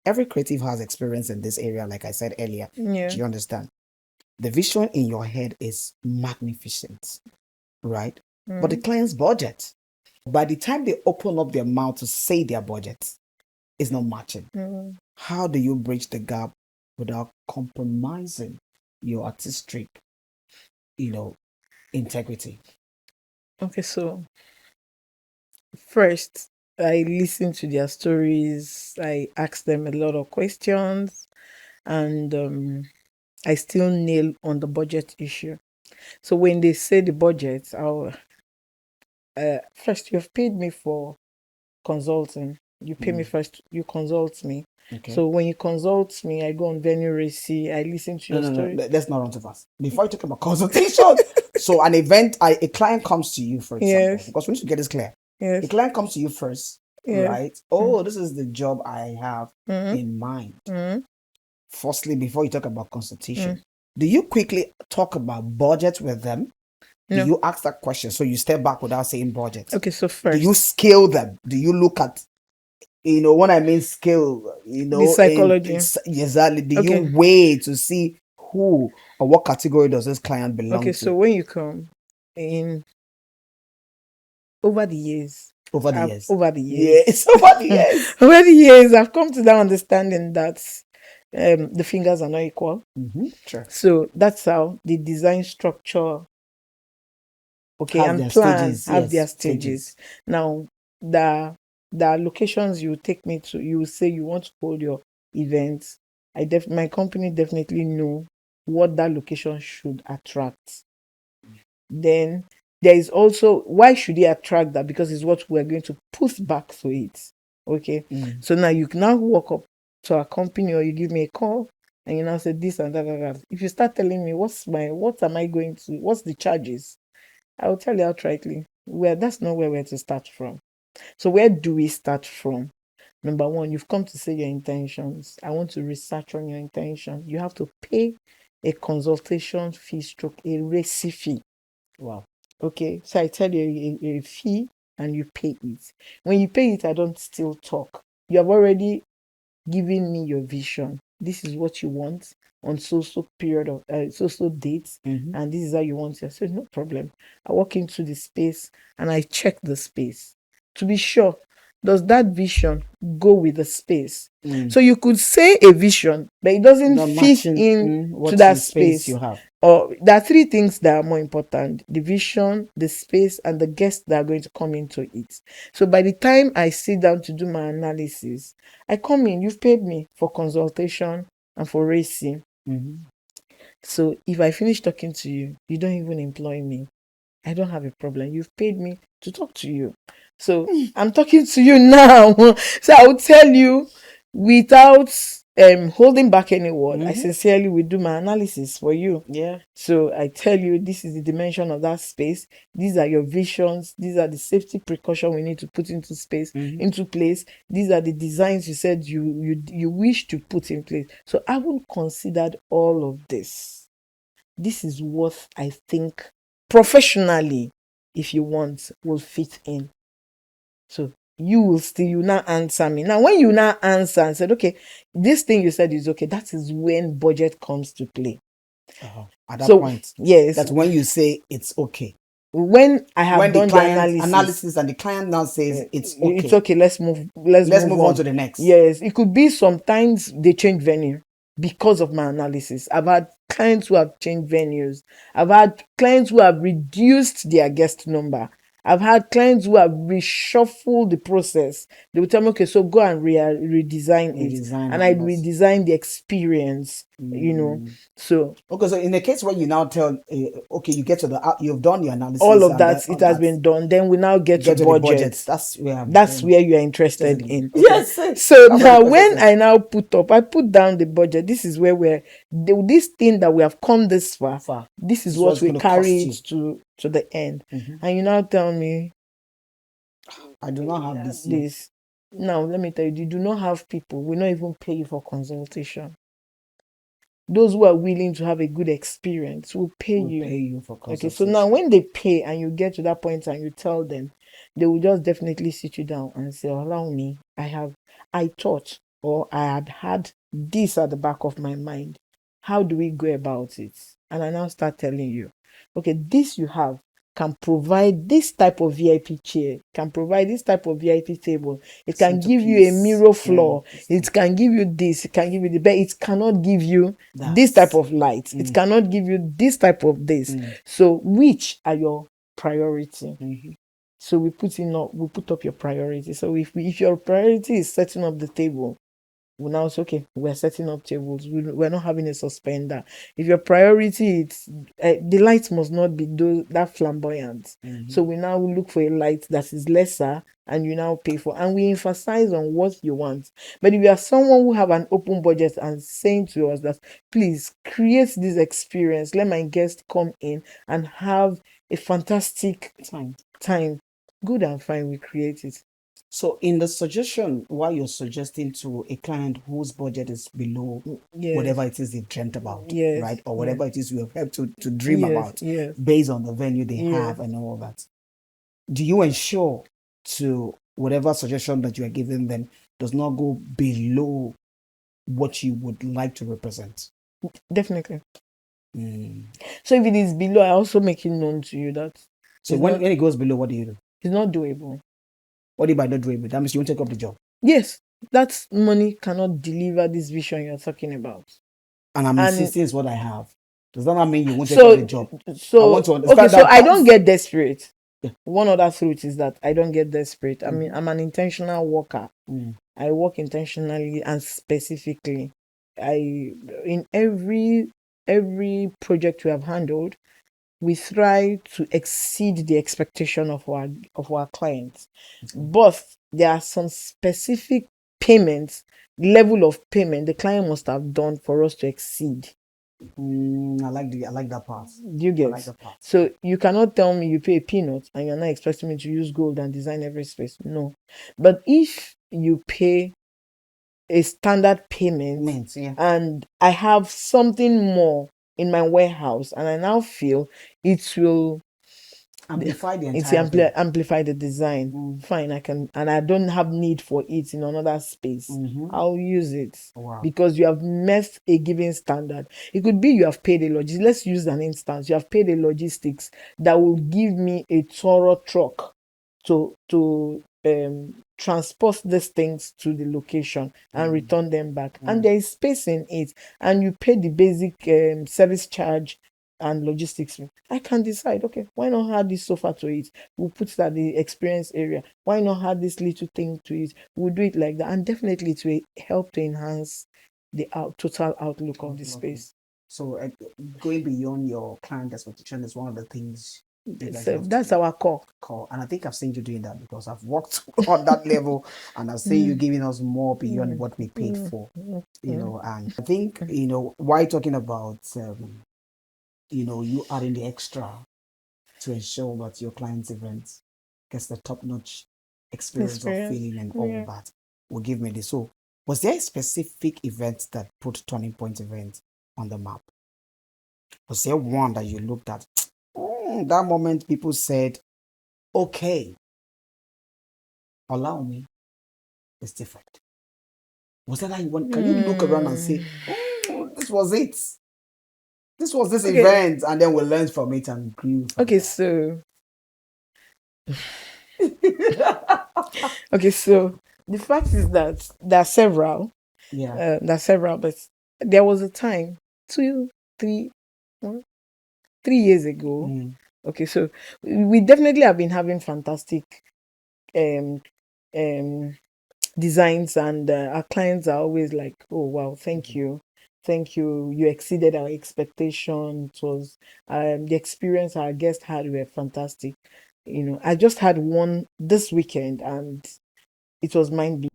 every creative has experience in this area, like I said earlier. Yeah. Do you understand? The vision in your head is magnificent, right? But the client's budget, by the time they open up their mouth to say their budget, is not matching. How do you bridge the gap without compromising your artistic, integrity? Okay, so first, I listen to their stories. I ask them a lot of questions, and I still nail on the budget issue. So when they say the budget, I'll first, you've paid me for consulting. You pay me first, you consult me. Okay. So when you consult me, I go on Venue Racy, I listen to your story. No, let's not run too fast. Before you talk about consultation, so an event, a client comes to you, for example, Yes. because we need to get this clear. Yes. The client comes to you first, Yes. right? Oh, this is the job I have in mind. Firstly, before you talk about consultation, do you quickly talk about budget with them? No. Do you ask that question? So you step back without saying budget. Okay, so first, do you scale them? Do you look at, what I mean scale, the psychology. Exactly. Do you weigh to see who or what category does this client belong to? Okay, so when you come in over the years, over the years, yes, over the years, over the years, I've come to that understanding that the fingers are not equal. Sure. So that's how the design structure, and plan have their stages. Now, the locations you take me to, you say you want to hold your events. My company definitely know what that location should attract. Then there is also, why should it attract that? Because it's what we're going to put back to it. Okay. So now you can now walk up to our company, or you give me a call and you now say this and that. If you start telling me what's the charges, I will tell you outrightly, that's not where we're to start from. So where do we start from? Number one, you've come to say your intentions. I want to research on your intention. You have to pay a consultation fee stroke, a RACI fee. Wow. Okay, so I tell you a fee and you pay it. When you pay it, I don't still talk. You have already given me your vision. This is what you want on so period of so dates, and this is how you want it. I said, no problem. I walk into the space and I check the space to be sure, does that vision go with the space? So you could say a vision, but it doesn't fit in to that space you have. Or there are three things that are more important: the vision, the space, and the guests that are going to come into it. So by the time I sit down to do my analysis, I come in, you've paid me for consultation and for racing. So if I finish talking to you, you don't even employ me, I don't have a problem. You've paid me to talk to you. So I'm talking to you now. So I will tell you without holding back any word. I sincerely will do my analysis for you. Yeah. So I tell you, this is the dimension of that space. These are your visions. These are the safety precautions we need to put into space, into place. These are the designs you said you wish to put in place. So I haven't considered all of this. This is what I think professionally, if you want, will fit in. So you now answer me. Now, when you now answer and said, okay, this thing you said is okay, that is when budget comes to play. At that point, yes, that's when you say it's okay. When I have done the analysis and the client now says it's okay. It's okay. Let's move on to the next. Yes, it could be sometimes they change venue because of my analysis. I've had clients who have changed venues. I've had clients who have reduced their guest number. I've had clients who have reshuffled the process. They will tell me, okay, so go and redesign it. And I redesign the experience, So okay, so in the case where you now tell, okay, you get to you've done your analysis. All of that, it has been done. Then we now get to budget. That's where you are interested in. Okay. Yes. So now when I now put down the budget, this is where this thing that we have come this far. This is what we carry it to the end. And you now tell me, I do not have this. Now let me tell you do not have people. We not even pay you for consultation. Those who are willing to have a good experience will pay you for consultation. Okay, so now when they pay and you get to that point and you tell them, they will just definitely sit you down and say, allow me, I thought or I had this at the back of my mind. How do we go about it? And I now start telling you, okay, this you have can provide this type of VIP chair, can provide this type of VIP table. It can give you a mirror floor. It can give you this. It can give you the bed. It cannot give you this type of light. It cannot give you this type of this. So which are your priority? So we put up your priority. So if your priority is setting up the table, we now say, okay, we're setting up tables. We're not having a suspender. If your priority is the light must not be that flamboyant. So we now look for a light that is lesser, and you now pay for. And we emphasize on what you want. But if you are someone who have an open budget and saying to us that, please create this experience, let my guests come in and have a fantastic time. Good and fine, we create it. So in the suggestion, while you're suggesting to a client whose budget is below whatever it is they dreamt about, right? Or whatever it is you have helped to dream about based on the venue they have and all that. Do you ensure to whatever suggestion that you are giving them does not go below what you would like to represent? Definitely. So if it is below, I also make it known to you that. So when it goes below, what do you do? It's not doable. What do you by not doable? That means you won't take up the job. Yes, that money cannot deliver this vision you're talking about. And I'm insisting is what I have. Does that not mean you won't take up the job? So I want to understand so I don't get desperate. One other truth is that I don't get desperate. I mean, I'm an intentional worker. I work intentionally and specifically. In every project we have handled, we try to exceed the expectation of our clients. But there are some specific payments, level of payment the client must have done for us to exceed. I like that part. Do you get? I like that part. So you cannot tell me you pay a peanut and you're not expecting me to use gold and design every space. No. But if you pay a standard payment and I have something more in my warehouse and I now feel it will amplify the amplify the design. Fine, I can, and I don't have need for it in another space. I'll use it because you have met a given standard. It could be you have paid a logistics. Let's use an instance. You have paid a logistics that will give me a thorough truck to transport these things to the location and return them back. And there is space in it, and you pay the basic service charge and logistics. I can decide, okay, why not add this sofa to it? We'll put it at the experience area. Why not add this little thing to it? We'll do it like that. And definitely it will help to enhance the total outlook of the space. So going beyond your client expectation is one of the things. That's our core. And I think I've seen you doing that because I've worked on that level and I've seen you giving us more beyond what we paid for. And I think, why talking about you adding the extra to ensure that your client's event gets the top-notch experience of feeling and all that will give me this. So was there a specific event that put Turning Point event on the map? Was there one that you looked at? That moment people said, okay, Olawunmi is different. Was that one? Can you look around and say, this was it? This was this event, and then we learned from it and grew. So so the fact is that there are several. But there was a time 3 years ago. Okay, so we definitely have been having fantastic designs, and our clients are always like, oh wow, thank you, you exceeded our expectation. It was the experience our guests had were fantastic. I just had one this weekend and it was mind-blowing.